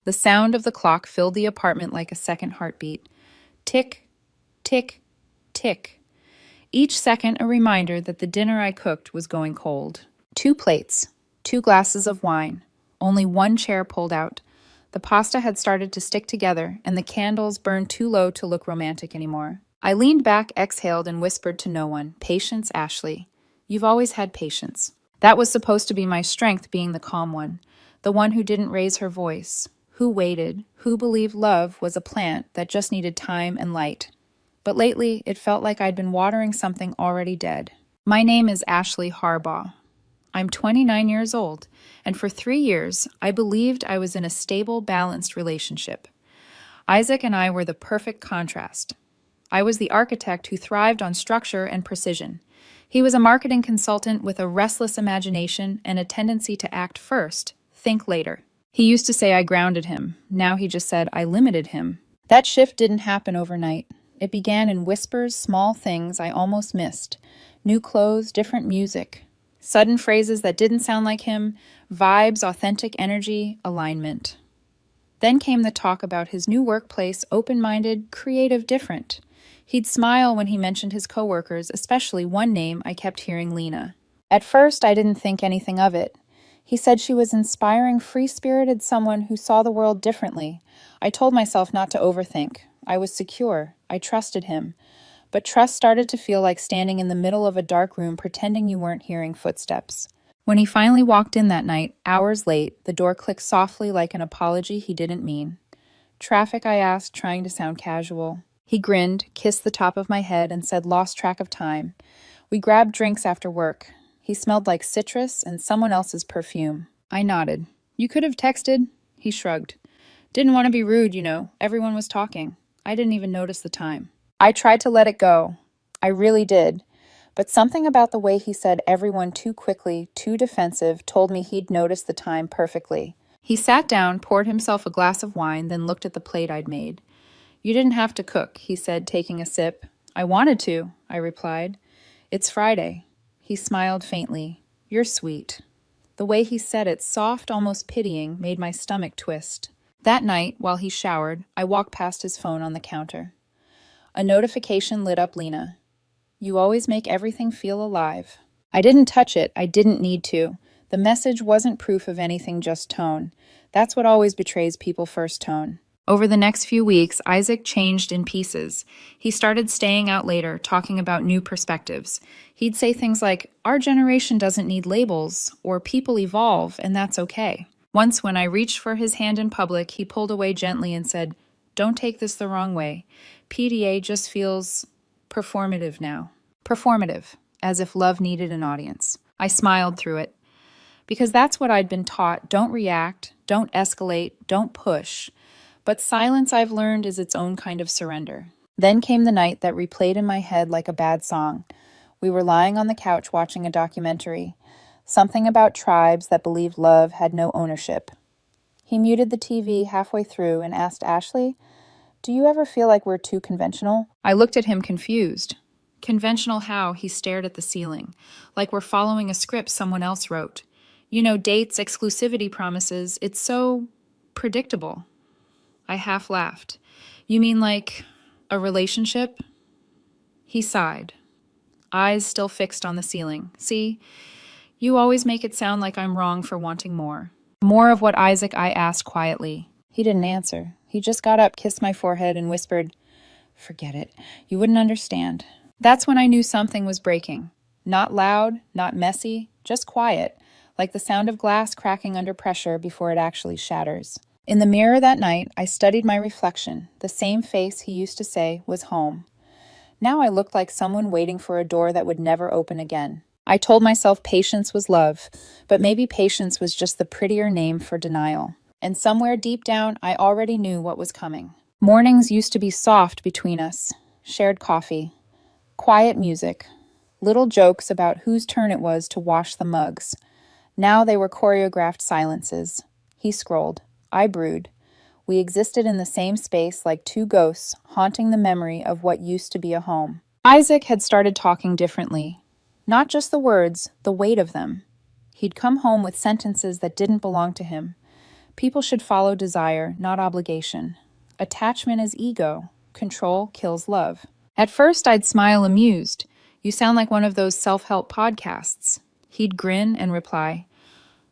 The sound of the clock filled the apartment like a second heartbeat. Tick, tick, tick. Each second a reminder that the dinner I cooked was going cold. 2 plates, 2 glasses of wine, only 1 chair pulled out. The pasta had started to stick together, and the candles burned too low to look romantic anymore. I leaned back, exhaled, and whispered to no one, "Patience, Ashley. You've always had patience." That was supposed to be my strength, being the calm one, the one who didn't raise her voice, who waited, who believed love was a plant that just needed time and light. But lately, it felt like I'd been watering something already dead. My name is Ashley Harbaugh. I'm 29 years old, and for 3 years, I believed I was in a stable, balanced relationship. Isaac and I were the perfect contrast. I was the architect who thrived on structure and precision. He was a marketing consultant with a restless imagination and a tendency to act first, think later. He used to say I grounded him. Now he just said I limited him. That shift didn't happen overnight. It began in whispers, small things I almost missed. New clothes, different music. Sudden phrases that didn't sound like him, vibes, authentic energy, alignment. Then came the talk about his new workplace, open-minded, creative, different. He'd smile when he mentioned his coworkers, especially one name I kept hearing, Lena. At first, I didn't think anything of it. He said she was inspiring, free-spirited someone who saw the world differently. I told myself not to overthink. I was secure. I trusted him. But trust started to feel like standing in the middle of a dark room pretending you weren't hearing footsteps. When he finally walked in that night, hours late, the door clicked softly like an apology he didn't mean. "Traffic?" I asked, trying to sound casual. He grinned, kissed the top of my head, and said, "Lost track of time." We grabbed drinks after work. He smelled like citrus and someone else's perfume. I nodded. "You could have texted." He shrugged. "Didn't want to be rude, you know. Everyone was talking. I didn't even notice the time." I tried to let it go. I really did. But something about the way he said everyone too quickly, too defensive, told me he'd noticed the time perfectly. He sat down, poured himself a glass of wine, then looked at the plate I'd made. "You didn't have to cook," he said, taking a sip. "I wanted to," I replied. "It's Friday." He smiled faintly. "You're sweet." The way he said it, soft, almost pitying, made my stomach twist. That night, while he showered, I walked past his phone on the counter. A notification lit up. "Lena, you always make everything feel alive." I didn't touch it. I didn't need to. The message wasn't proof of anything, just tone. That's what always betrays people, first tone. Over the next few weeks, Isaac changed in pieces. He started staying out later, talking about new perspectives. He'd say things like, "Our generation doesn't need labels," or "People evolve, and that's okay." Once, when I reached for his hand in public, he pulled away gently and said, "Don't take this the wrong way. PDA just feels performative now." Performative, as if love needed an audience. I smiled through it. Because that's what I'd been taught. Don't react, don't escalate, don't push. But silence, I've learned, is its own kind of surrender. Then came the night that replayed in my head like a bad song. We were lying on the couch watching a documentary. Something about tribes that believed love had no ownership. He muted the TV halfway through and asked, "Ashley, do you ever feel like we're too conventional?" I looked at him confused. "Conventional how?" He stared at the ceiling. "Like we're following a script someone else wrote. You know, dates, exclusivity promises. It's so predictable." I half laughed. "You mean like a relationship?" He sighed, eyes still fixed on the ceiling. "See, you always make it sound like I'm wrong for wanting more." "More of what, Isaac?" I asked quietly. He didn't answer. He just got up, kissed my forehead, and whispered, "Forget it. You wouldn't understand." That's when I knew something was breaking. Not loud, not messy, just quiet, like the sound of glass cracking under pressure before it actually shatters. In the mirror that night, I studied my reflection, the same face he used to say was home. Now I looked like someone waiting for a door that would never open again. I told myself patience was love, but maybe patience was just the prettier name for denial. And somewhere deep down, I already knew what was coming. Mornings used to be soft between us. Shared coffee, quiet music, little jokes about whose turn it was to wash the mugs. Now they were choreographed silences. He scrolled. I brewed. We existed in the same space like two ghosts, haunting the memory of what used to be a home. Isaac had started talking differently. Not just the words, the weight of them. He'd come home with sentences that didn't belong to him. People should follow desire, not obligation. Attachment is ego. Control kills love. At first, I'd smile amused. You sound like one of those self-help podcasts. He'd grin and reply,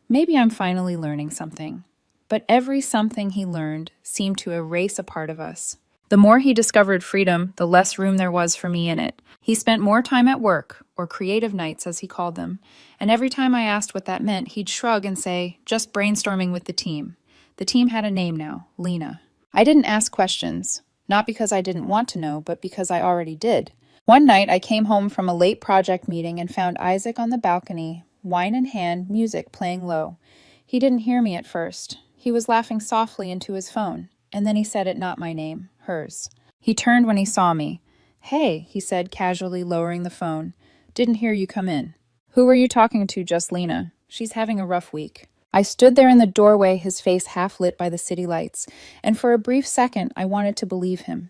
maybe I'm finally learning something. But every something he learned seemed to erase a part of us. The more he discovered freedom, the less room there was for me in it. He spent more time at work, or creative nights as he called them, and every time I asked what that meant, he'd shrug and say, just brainstorming with the team. The team had a name now, Lena. I didn't ask questions, not because I didn't want to know, but because I already did. One night, I came home from a late project meeting and found Isaac on the balcony, wine in hand, music playing low. He didn't hear me at first. He was laughing softly into his phone, and then he said it, not my name, hers. He turned when he saw me. Hey, he said, casually lowering the phone. Didn't hear you come in. Who were you talking to? Just Lena. She's having a rough week. I stood there in the doorway, his face half lit by the city lights, and for a brief second I wanted to believe him.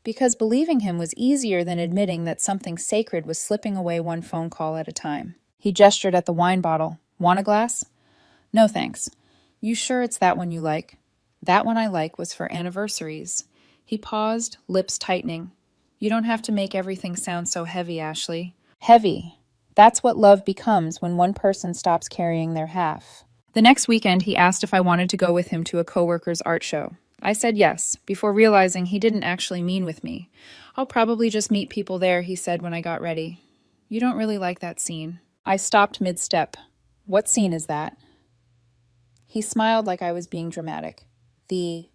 Because believing him was easier than admitting that something sacred was slipping away one phone call at a time. He gestured at the wine bottle. Want a glass? No, thanks. You sure it's that one you like? That one I like was for anniversaries. He paused, lips tightening. You don't have to make everything sound so heavy, Ashley. Heavy. That's what love becomes when one person stops carrying their half. The next weekend, he asked if I wanted to go with him to a coworker's art show. I said yes, before realizing he didn't actually mean with me. I'll probably just meet people there, he said when I got ready. You don't really like that scene. I stopped mid-step. What scene is that? He smiled like I was being dramatic. The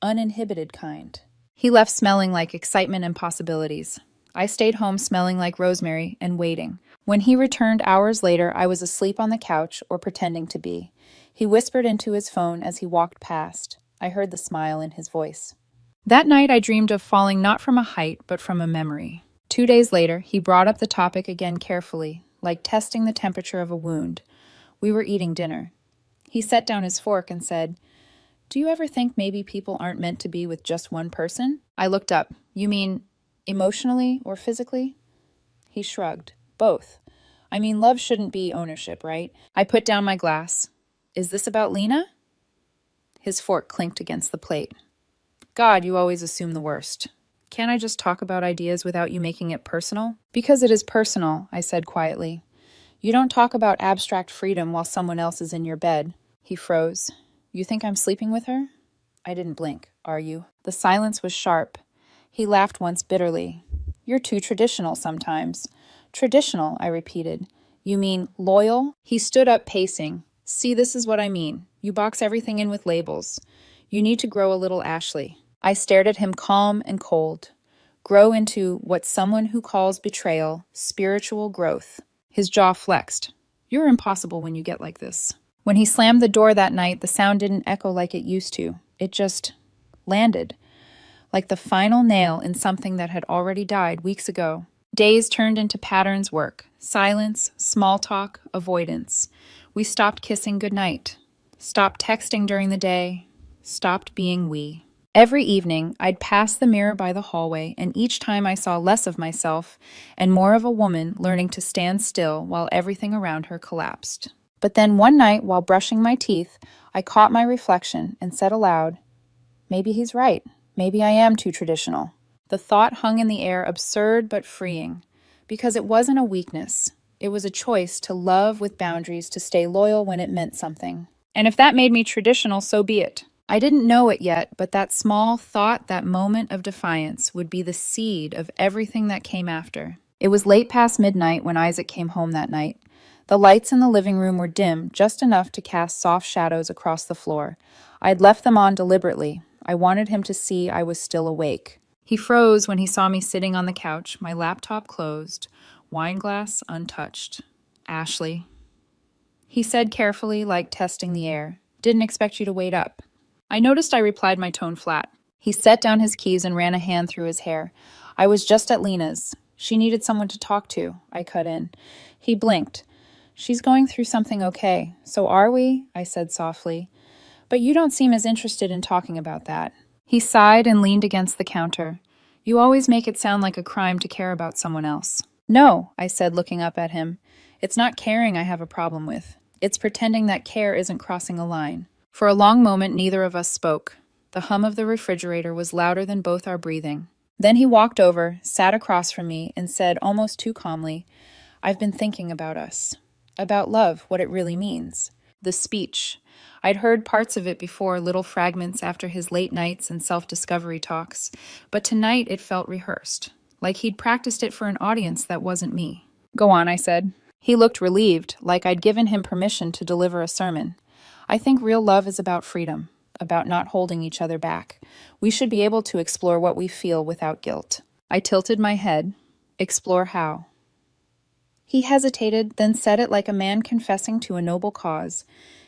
uninhibited kind. He left smelling like excitement and possibilities. I stayed home smelling like rosemary and waiting. When he returned hours later, I was asleep on the couch or pretending to be. He whispered into his phone as he walked past. I heard the smile in his voice. That night, I dreamed of falling not from a height, but from a memory. 2 days later, he brought up the topic again carefully, like testing the temperature of a wound. We were eating dinner. He set down his fork and said, Do you ever think maybe people aren't meant to be with just one person? I looked up. You mean emotionally or physically? He shrugged. Both. I mean, love shouldn't be ownership, right? I put down my glass. Is this about Lena? His fork clinked against the plate. God, you always assume the worst. Can't I just talk about ideas without you making it personal? Because it is personal, I said quietly. You don't talk about abstract freedom while someone else is in your bed. He froze. You think I'm sleeping with her? I didn't blink. Are you? The silence was sharp. He laughed once bitterly. You're too traditional sometimes. Traditional, I repeated. You mean loyal? He stood up, pacing. See, this is what I mean. You box everything in with labels. You need to grow a little, Ashley. I stared at him calm and cold. Grow into what someone who calls betrayal spiritual growth. His jaw flexed. You're impossible when you get like this. When he slammed the door that night, the sound didn't echo like it used to. It just landed, like the final nail in something that had already died weeks ago. Days turned into patterns work. Silence, small talk, avoidance. We stopped kissing goodnight. Stopped texting during the day. Stopped being we. Every evening, I'd pass the mirror by the hallway, and each time I saw less of myself and more of a woman learning to stand still while everything around her collapsed. But then one night, while brushing my teeth, I caught my reflection and said aloud, maybe he's right. Maybe I am too traditional. The thought hung in the air, absurd but freeing, because it wasn't a weakness. It was a choice to love with boundaries, to stay loyal when it meant something. And if that made me traditional, so be it. I didn't know it yet, but that small thought, that moment of defiance, would be the seed of everything that came after. It was late past midnight when Isaac came home that night. The lights in the living room were dim, just enough to cast soft shadows across the floor. I'd left them on deliberately. I wanted him to see I was still awake. He froze when he saw me sitting on the couch, my laptop closed, wine glass untouched. Ashley. He said carefully, like testing the air. Didn't expect you to wait up. I noticed I replied my tone flat. He set down his keys and ran a hand through his hair. I was just at Lena's. She needed someone to talk to. I cut in. He blinked. She's going through something okay. So are we? I said softly. But you don't seem as interested in talking about that. He sighed and leaned against the counter. You always make it sound like a crime to care about someone else. No, I said, looking up at him. It's not caring I have a problem with. It's pretending that care isn't crossing a line. For a long moment, neither of us spoke. The hum of the refrigerator was louder than both our breathing. Then he walked over, sat across from me, and said almost too calmly, "I've been thinking about us. About love, what it really means." The speech. I'd heard parts of it before, little fragments after his late nights and self-discovery talks, but tonight it felt rehearsed, like he'd practiced it for an audience that wasn't me. "Go on," I said. He looked relieved, like I'd given him permission to deliver a sermon. "I think real love is about freedom, about not holding each other back. We should be able to explore what we feel without guilt." I tilted my head. "Explore how?" He hesitated, then said it like a man confessing to a noble cause.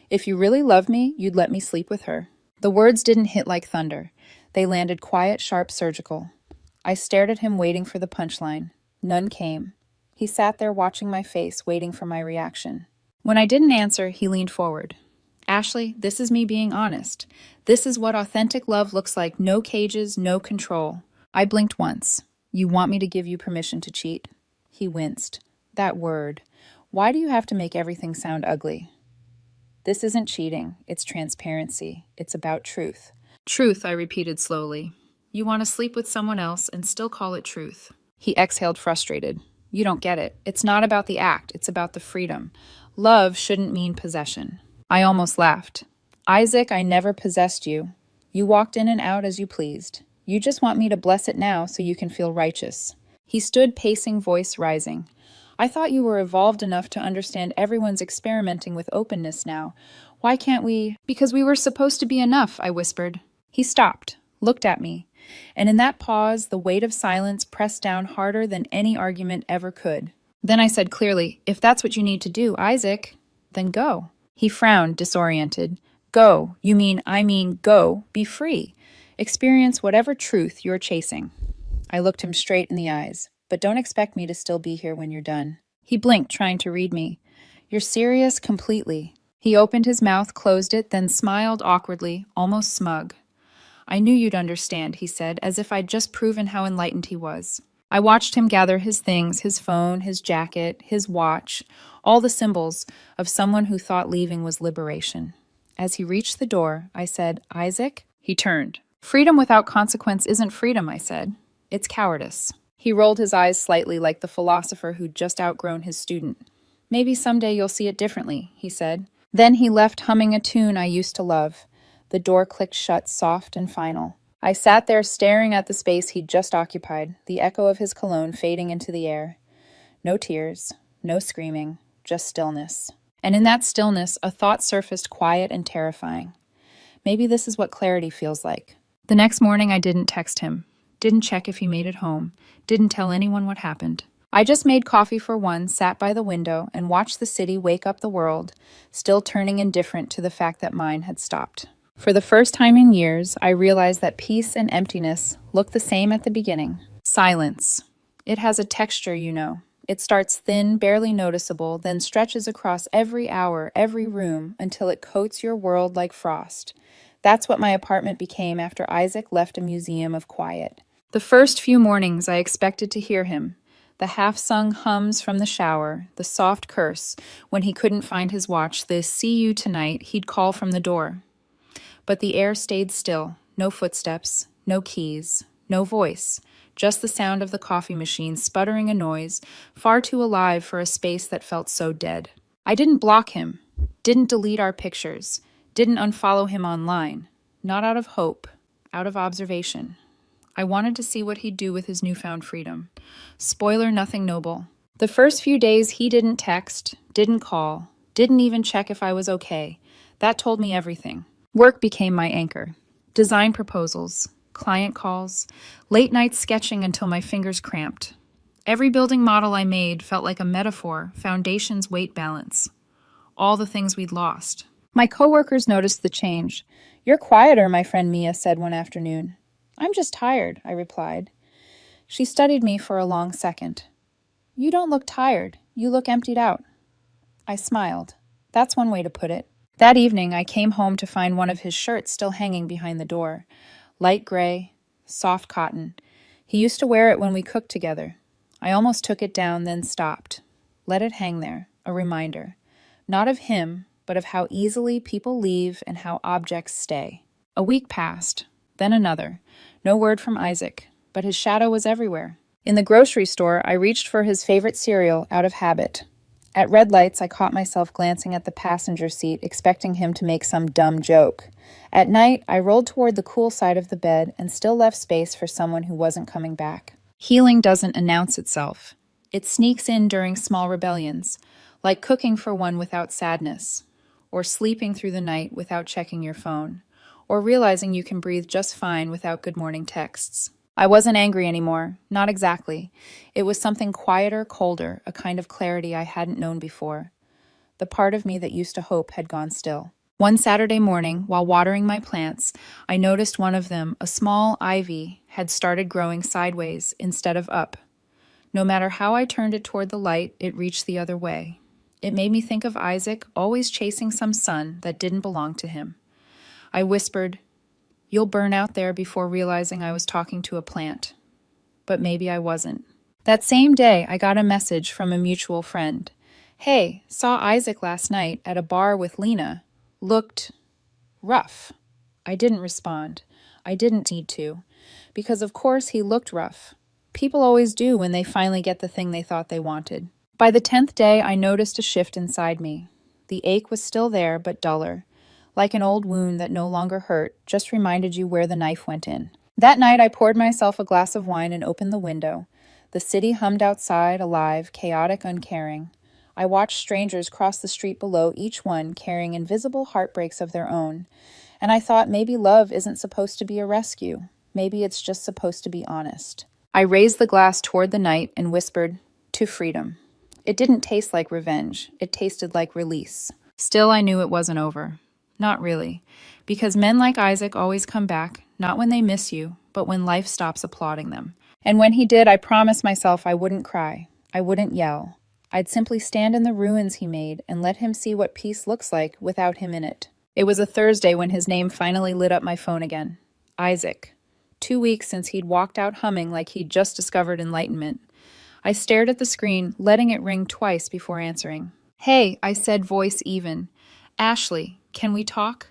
"If you really love me, you'd let me sleep with her." The words didn't hit like thunder. They landed quiet, sharp, surgical. I stared at him, waiting for the punchline. None came. He sat there watching my face, waiting for my reaction. When I didn't answer, he leaned forward. "Ashley, this is me being honest. This is what authentic love looks like. No cages, no control." I blinked once. "You want me to give you permission to cheat?" He winced. That word. Why do you have to make everything sound ugly? "This isn't cheating. It's transparency. It's about truth." "Truth," I repeated slowly. "You want to sleep with someone else and still call it truth." He exhaled, frustrated. "You don't get it. It's not about the act. It's about the freedom. Love shouldn't mean possession." I almost laughed. "Isaac, I never possessed you. You walked in and out as you pleased. You just want me to bless it now so you can feel righteous." He stood, pacing, voice rising. "I thought you were evolved enough to understand everyone's experimenting with openness now. Why can't we—" "Because we were supposed to be enough," I whispered. He stopped, looked at me, and in that pause, the weight of silence pressed down harder than any argument ever could. Then I said clearly, "If that's what you need to do, Isaac, then go." He frowned, disoriented. "Go? I mean go. Be free. Experience whatever truth you're chasing." I looked him straight in the eyes. "But don't expect me to still be here when you're done." He blinked, trying to read me. "You're serious completely." He opened his mouth, closed it, then smiled awkwardly, almost smug. "I knew you'd understand," he said, as if I'd just proven how enlightened he was. I watched him gather his things, his phone, his jacket, his watch, all the symbols of someone who thought leaving was liberation. As he reached the door, I said, "Isaac?" He turned. "Freedom without consequence isn't freedom," I said. "It's cowardice." He rolled his eyes slightly like the philosopher who'd just outgrown his student. "Maybe someday you'll see it differently," he said. Then he left, humming a tune I used to love. The door clicked shut, soft and final. I sat there staring at the space he'd just occupied, the echo of his cologne fading into the air. No tears, no screaming, just stillness. And in that stillness, a thought surfaced, quiet and terrifying. Maybe this is what clarity feels like. The next morning, I didn't text him. Didn't check if he made it home. Didn't tell anyone what happened. I just made coffee for one, sat by the window, and watched the city wake up the world, still turning indifferent to the fact that mine had stopped. For the first time in years, I realized that peace and emptiness look the same at the beginning. Silence. It has a texture, you know. It starts thin, barely noticeable, then stretches across every hour, every room, until it coats your world like frost. That's what my apartment became after Isaac left a museum of quiet. The first few mornings, I expected to hear him. The half-sung hums from the shower, the soft curse when he couldn't find his watch, the "see you tonight" he'd call from the door. But the air stayed still, no footsteps, no keys, no voice, just the sound of the coffee machine sputtering a noise, far too alive for a space that felt so dead. I didn't block him, didn't delete our pictures, didn't unfollow him online, not out of hope, out of observation. I wanted to see what he'd do with his newfound freedom. Spoiler, nothing noble. The first few days he didn't text, didn't call, didn't even check if I was okay. That told me everything. Work became my anchor. Design proposals, client calls, late night sketching until my fingers cramped. Every building model I made felt like a metaphor, foundation's weight balance. All the things we'd lost. My coworkers noticed the change. "You're quieter," my friend Mia said one afternoon. "I'm just tired," I replied. She studied me for a long second. "You don't look tired. You look emptied out." I smiled. That's one way to put it. That evening, I came home to find one of his shirts still hanging behind the door. Light gray, soft cotton. He used to wear it when we cooked together. I almost took it down, then stopped. Let it hang there, a reminder. Not of him, but of how easily people leave and how objects stay. A week passed, then another. No word from Isaac, but his shadow was everywhere. In the grocery store, I reached for his favorite cereal out of habit. At red lights, I caught myself glancing at the passenger seat, expecting him to make some dumb joke. At night, I rolled toward the cool side of the bed and still left space for someone who wasn't coming back. Healing doesn't announce itself. It sneaks in during small rebellions, like cooking for one without sadness, or sleeping through the night without checking your phone, or realizing you can breathe just fine without good morning texts. I wasn't angry anymore, not exactly. It was something quieter, colder, a kind of clarity I hadn't known before. The part of me that used to hope had gone still. One Saturday morning, while watering my plants, I noticed one of them, a small ivy, had started growing sideways instead of up. No matter how I turned it toward the light, it reached the other way. It made me think of Isaac always chasing some sun that didn't belong to him. I whispered, "You'll burn out there," before realizing I was talking to a plant. But maybe I wasn't. That same day, I got a message from a mutual friend. "Hey, saw Isaac last night at a bar with Lena. Looked rough." I didn't respond. I didn't need to. Because of course he looked rough. People always do when they finally get the thing they thought they wanted. By the 10th day, I noticed a shift inside me. The ache was still there, but duller. Like an old wound that no longer hurt, just reminded you where the knife went in. That night, I poured myself a glass of wine and opened the window. The city hummed outside, alive, chaotic, uncaring. I watched strangers cross the street below, each one carrying invisible heartbreaks of their own. And I thought maybe love isn't supposed to be a rescue. Maybe it's just supposed to be honest. I raised the glass toward the night and whispered, "To freedom." It didn't taste like revenge. It tasted like release. Still, I knew it wasn't over. Not really. Because men like Isaac always come back, not when they miss you, but when life stops applauding them. And when he did, I promised myself I wouldn't cry. I wouldn't yell. I'd simply stand in the ruins he made and let him see what peace looks like without him in it. It was a Thursday when his name finally lit up my phone again. Isaac. 2 weeks since he'd walked out humming like he'd just discovered enlightenment. I stared at the screen, letting it ring twice before answering. "Hey," I said, voice even. "Ashley, can we talk?"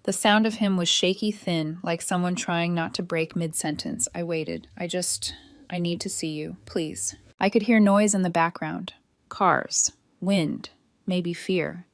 The sound of him was shaky thin, like someone trying not to break mid-sentence. I waited. I need to see you, please. I could hear noise in the background. Cars, wind, maybe fear.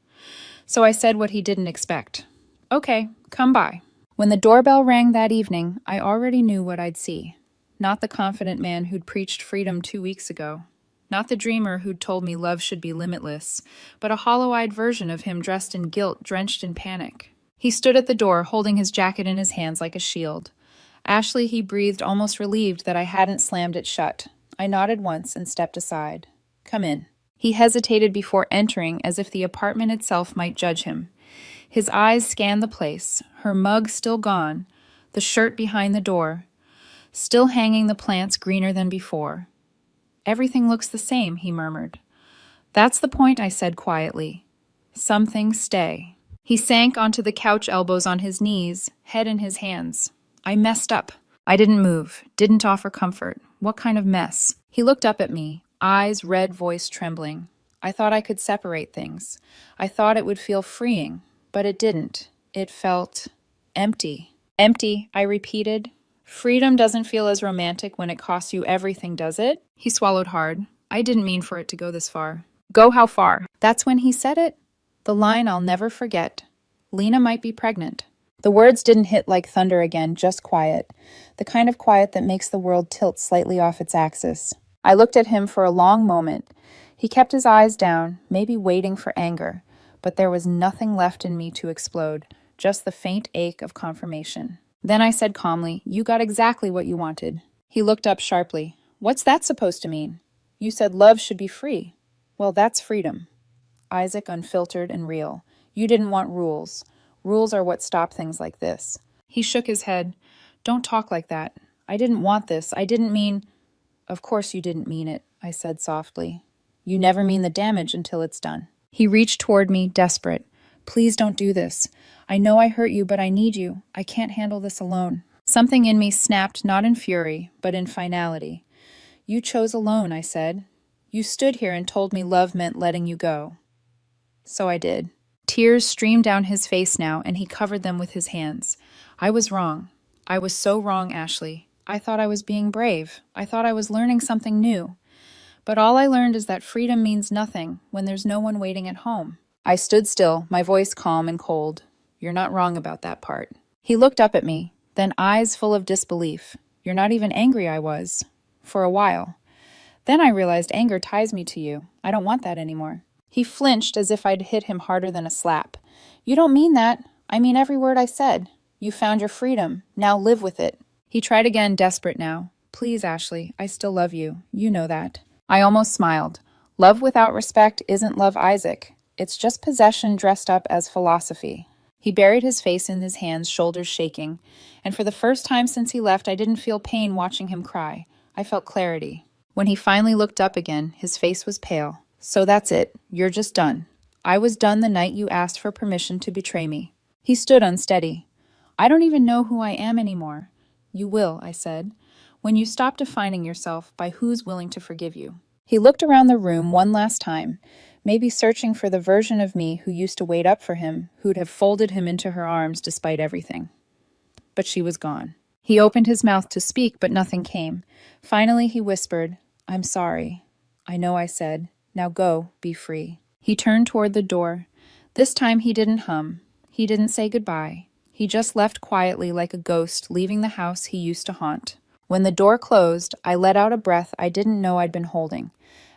So I said what he didn't expect. "Okay, come by." When the doorbell rang that evening, I already knew what I'd see. Not the confident man who'd preached freedom 2 weeks ago. Not the dreamer who'd told me love should be limitless, but a hollow-eyed version of him dressed in guilt, drenched in panic. He stood at the door, holding his jacket in his hands like a shield. "Ashley," he breathed, almost relieved that I hadn't slammed it shut. I nodded once and stepped aside. "Come in." He hesitated before entering, as if the apartment itself might judge him. His eyes scanned the place, her mug still gone, the shirt behind the door, still hanging the plants greener than before. "Everything looks the same," he murmured. "That's the point," I said quietly. "Some things stay." He sank onto the couch, elbows on his knees, head in his hands. I messed up. I didn't move, didn't offer comfort. What kind of mess? He looked up at me, eyes red, voice trembling. I thought I could separate things. I thought it would feel freeing, but it didn't. It felt empty. "Empty," I repeated. "Freedom doesn't feel as romantic when it costs you everything, does it?" He swallowed hard. I didn't mean for it to go this far. "Go how far?" That's when he said it. The line I'll never forget. "Lena might be pregnant." The words didn't hit like thunder again, just quiet. The kind of quiet that makes the world tilt slightly off its axis. I looked at him for a long moment. He kept his eyes down, maybe waiting for anger, but there was nothing left in me to explode, just the faint ache of confirmation. Then I said calmly, "You got exactly what you wanted." He looked up sharply. "What's that supposed to mean?" "You said love should be free." "Well, that's freedom." Isaac, unfiltered and real. "You didn't want rules. Rules are what stop things like this." He shook his head. "Don't talk like that. I didn't want this. I didn't mean—" "Of course you didn't mean it," I said softly. "You never mean the damage until it's done." He reached toward me, desperate. "Please don't do this. I know I hurt you, but I need you. I can't handle this alone." Something in me snapped, not in fury, but in finality. "You chose alone," I said. "You stood here and told me love meant letting you go." So I did. Tears streamed down his face now, and he covered them with his hands. I was wrong. I was so wrong, Ashley. I thought I was being brave. I thought I was learning something new. But all I learned is that freedom means nothing when there's no one waiting at home. I stood still, my voice calm and cold. You're not wrong about that part. He looked up at me, then eyes full of disbelief. You're not even angry, I was. For a while. Then I realized anger ties me to you. I don't want that anymore. He flinched as if I'd hit him harder than a slap. You don't mean that. I mean every word I said. You found your freedom. Now live with it. He tried again, desperate now. Please, Ashley, I still love you. You know that. I almost smiled. Love without respect isn't love, Isaac. It's just possession dressed up as philosophy. He buried his face in his hands, shoulders shaking. And for the first time since he left, I didn't feel pain watching him cry. I felt clarity. When he finally looked up again, his face was pale. So that's it. You're just done. I was done the night you asked for permission to betray me. He stood unsteady. I don't even know who I am anymore. You will, I said, when you stop defining yourself by who's willing to forgive you. He looked around the room one last time, maybe searching for the version of me who used to wait up for him, who'd have folded him into her arms despite everything. But she was gone. He opened his mouth to speak, but nothing came. Finally, he whispered, I'm sorry. I know, I said. Now go, be free. He turned toward the door. This time he didn't hum. He didn't say goodbye. He just left quietly like a ghost, leaving the house he used to haunt. When the door closed, I let out a breath I didn't know I'd been holding.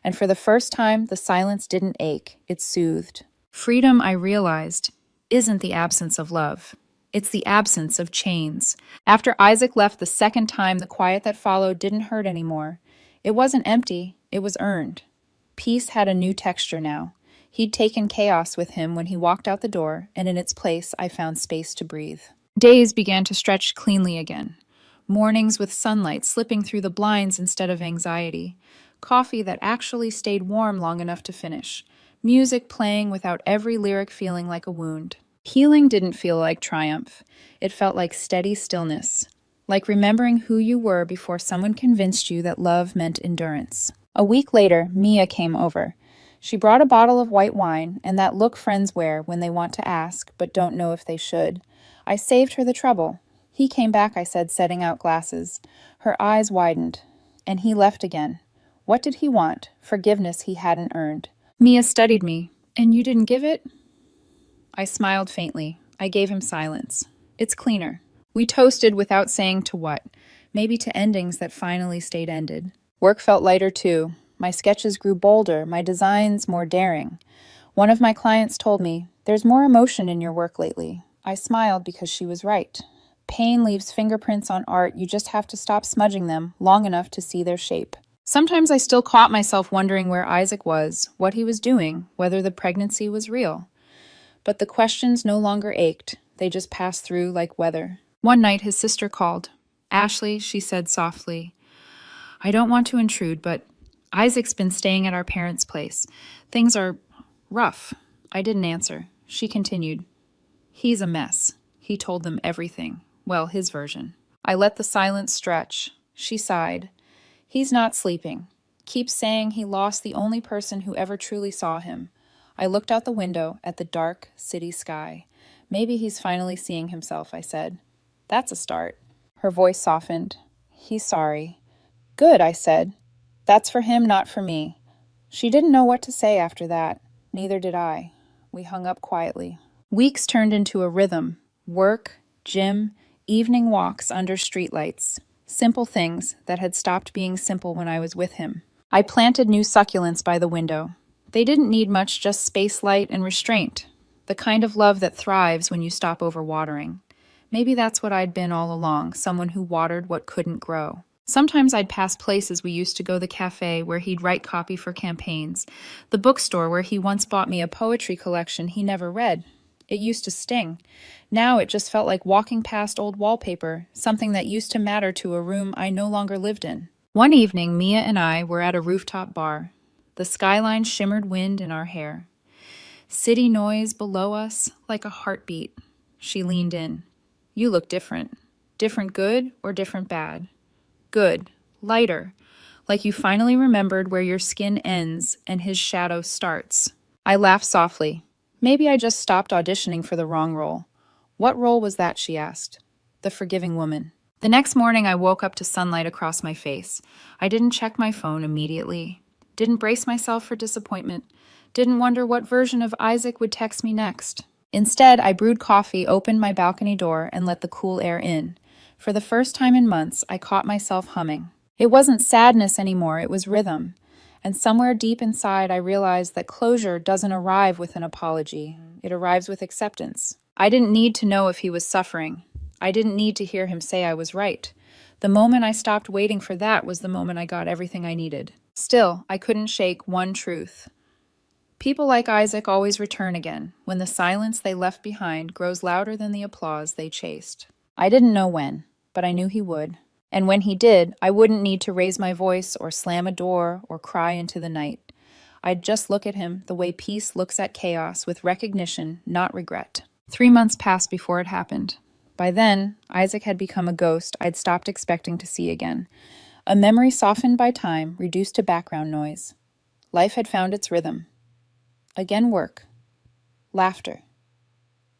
And for the first time, the silence didn't ache. It soothed. Freedom, I realized, isn't the absence of love. It's the absence of chains. After Isaac left the second time, the quiet that followed didn't hurt anymore. It wasn't empty. It was earned. Peace had a new texture now. He'd taken chaos with him when he walked out the door, and in its place, I found space to breathe. Days began to stretch cleanly again. Mornings with sunlight slipping through the blinds instead of anxiety. Coffee that actually stayed warm long enough to finish. Music playing without every lyric feeling like a wound. Healing didn't feel like triumph. It felt like steady stillness. Like remembering who you were before someone convinced you that love meant endurance. A week later, Mia came over. She brought a bottle of white wine, and that look friends wear when they want to ask, but don't know if they should. I saved her the trouble. He came back, I said, setting out glasses. Her eyes widened, and he left again. What did he want? Forgiveness he hadn't earned. Mia studied me. And you didn't give it? I smiled faintly. I gave him silence. It's cleaner. We toasted without saying to what. Maybe to endings that finally stayed ended. Work felt lighter too. My sketches grew bolder, my designs more daring. One of my clients told me, there's more emotion in your work lately. I smiled because she was right. Pain leaves fingerprints on art, you just have to stop smudging them long enough to see their shape. Sometimes I still caught myself wondering where Isaac was, what he was doing, whether the pregnancy was real. But the questions no longer ached, they just passed through like weather. One night his sister called. Ashley, she said softly, I don't want to intrude, but Isaac's been staying at our parents' place. Things are rough. I didn't answer. She continued. He's a mess. He told them everything. Well, his version. I let the silence stretch. She sighed. He's not sleeping. Keeps saying he lost the only person who ever truly saw him. I looked out the window at the dark city sky. Maybe he's finally seeing himself, I said. That's a start. Her voice softened. He's sorry. Good, I said. That's for him, not for me. She didn't know what to say after that. Neither did I. We hung up quietly. Weeks turned into a rhythm. Work, gym, evening walks under streetlights. Simple things that had stopped being simple when I was with him. I planted new succulents by the window. They didn't need much, just space, light, and restraint. The kind of love that thrives when you stop overwatering. Maybe that's what I'd been all along, someone who watered what couldn't grow. Sometimes I'd pass places we used to go, the cafe where he'd write copy for campaigns, the bookstore where he once bought me a poetry collection he never read. It used to sting. Now it just felt like walking past old wallpaper, something that used to matter to a room I no longer lived in. One evening, Mia and I were at a rooftop bar. The skyline shimmered wind in our hair. City noise below us like a heartbeat. She leaned in. You look different. Different good or different bad? Good. Lighter. Like you finally remembered where your skin ends and his shadow starts. I laughed softly. Maybe I just stopped auditioning for the wrong role. What role was that, she asked. The forgiving woman. The next morning, I woke up to sunlight across my face. I didn't check my phone immediately. Didn't brace myself for disappointment. Didn't wonder what version of Isaac would text me next. Instead, I brewed coffee, opened my balcony door, and let the cool air in. For the first time in months, I caught myself humming. It wasn't sadness anymore, it was rhythm. And somewhere deep inside, I realized that closure doesn't arrive with an apology. It arrives with acceptance. I didn't need to know if he was suffering. I didn't need to hear him say I was right. The moment I stopped waiting for that was the moment I got everything I needed. Still, I couldn't shake one truth. People like Isaac always return again, when the silence they left behind grows louder than the applause they chased. I didn't know when, but I knew he would. And when he did, I wouldn't need to raise my voice or slam a door or cry into the night. I'd just look at him the way peace looks at chaos, with recognition, not regret. 3 months passed before it happened. By then, Isaac had become a ghost I'd stopped expecting to see again. A memory softened by time, reduced to background noise. Life had found its rhythm. Again work. Laughter.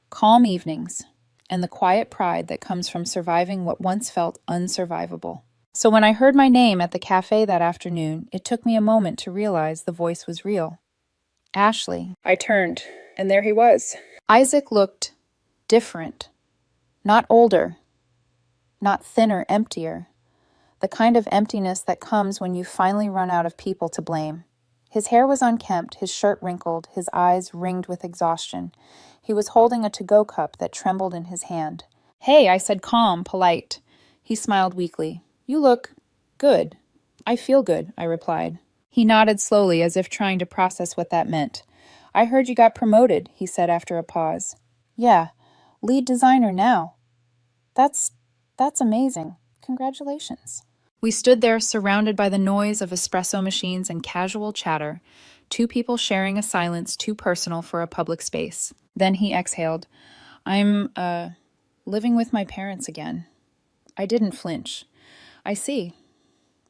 Calm evenings. And the quiet pride that comes from surviving what once felt unsurvivable. So when I heard my name at the cafe that afternoon, it took me a moment to realize the voice was real. Ashley. I turned, and there he was. Isaac looked different. Not older. Not thinner, emptier. The kind of emptiness that comes when you finally run out of people to blame. His hair was unkempt, his shirt wrinkled, his eyes ringed with exhaustion. He was holding a to-go cup that trembled in his hand. Hey, I said, calm, polite. He smiled weakly. You look good. I feel good, I replied. He nodded slowly, as if trying to process what that meant. I heard you got promoted, he said after a pause. Yeah, lead designer now. That's amazing. Congratulations. We stood there surrounded by the noise of espresso machines and casual chatter, two people sharing a silence too personal for a public space. Then he exhaled. I'm, living with my parents again. I didn't flinch. I see.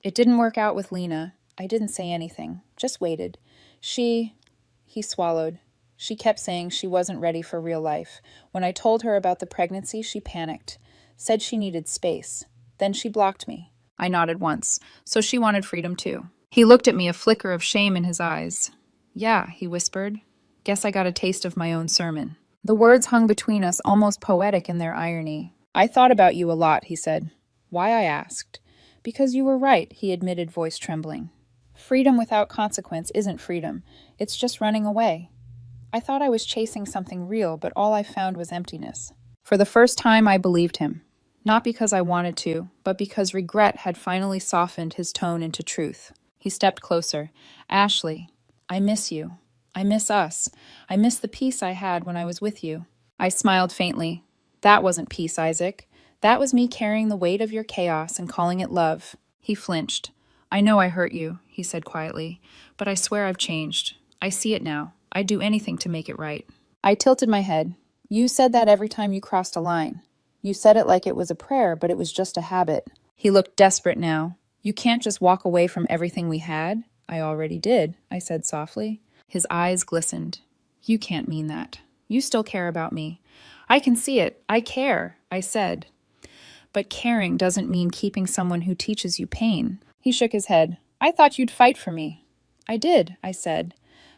It didn't work out with Lena. I didn't say anything, just waited. He swallowed. She kept saying she wasn't ready for real life. When I told her about the pregnancy, she panicked, said she needed space. Then she blocked me. I nodded once, so she wanted freedom too. He looked at me, a flicker of shame in his eyes. Yeah, he whispered. Guess I got a taste of my own sermon. The words hung between us, almost poetic in their irony. I thought about you a lot, he said. Why, I asked. Because you were right, he admitted, voice trembling. Freedom without consequence isn't freedom. It's just running away. I thought I was chasing something real, but all I found was emptiness. For the first time, I believed him. Not because I wanted to, but because regret had finally softened his tone into truth. He stepped closer. Ashley, I miss you. I miss us. I miss the peace I had when I was with you. I smiled faintly. That wasn't peace, Isaac. That was me carrying the weight of your chaos and calling it love. He flinched. I know I hurt you, he said quietly, but I swear I've changed. I see it now. I'd do anything to make it right. I tilted my head. You said that every time you crossed a line. You said it like it was a prayer, but it was just a habit. He looked desperate now. You can't just walk away from everything we had. I already did, I said softly. His eyes glistened. You can't mean that. You still care about me. I can see it. I care, I said. But caring doesn't mean keeping someone who teaches you pain. He shook his head. I thought you'd fight for me. I did, I said.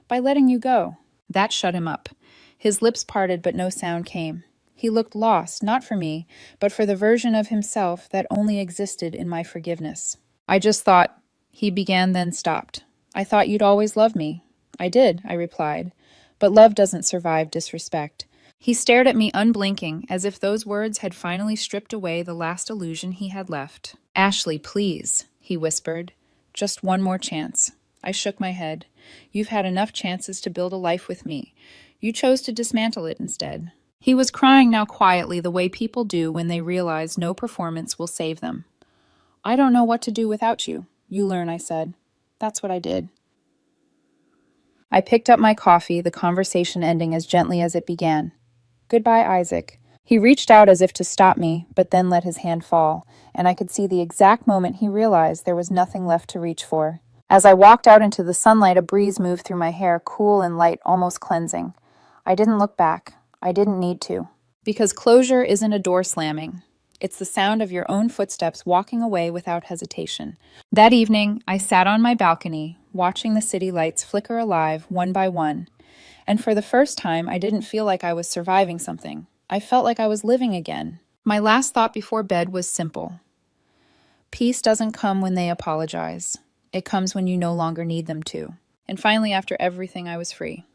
By letting you go. That shut him up. His lips parted, but no sound came. He looked lost, not for me, but for the version of himself that only existed in my forgiveness. I just thought, he began, then stopped. I thought you'd always love me. I did, I replied. But love doesn't survive disrespect. He stared at me unblinking, as if those words had finally stripped away the last illusion he had left. Ashley, please, he whispered. Just one more chance. I shook my head. You've had enough chances to build a life with me. You chose to dismantle it instead. He was crying now quietly, the way people do when they realize no performance will save them. I don't know what to do without you. You learn, I said. That's what I did. I picked up my coffee, the conversation ending as gently as it began. Goodbye, Isaac. He reached out as if to stop me, but then let his hand fall, and I could see the exact moment he realized there was nothing left to reach for. As I walked out into the sunlight, a breeze moved through my hair, cool and light, almost cleansing. I didn't look back. I didn't need to. Because closure isn't a door slamming. It's the sound of your own footsteps walking away without hesitation. That evening, I sat on my balcony, watching the city lights flicker alive one by one. And for the first time, I didn't feel like I was surviving something. I felt like I was living again. My last thought before bed was simple. Peace doesn't come when they apologize. It comes when you no longer need them to. And finally, after everything, I was free.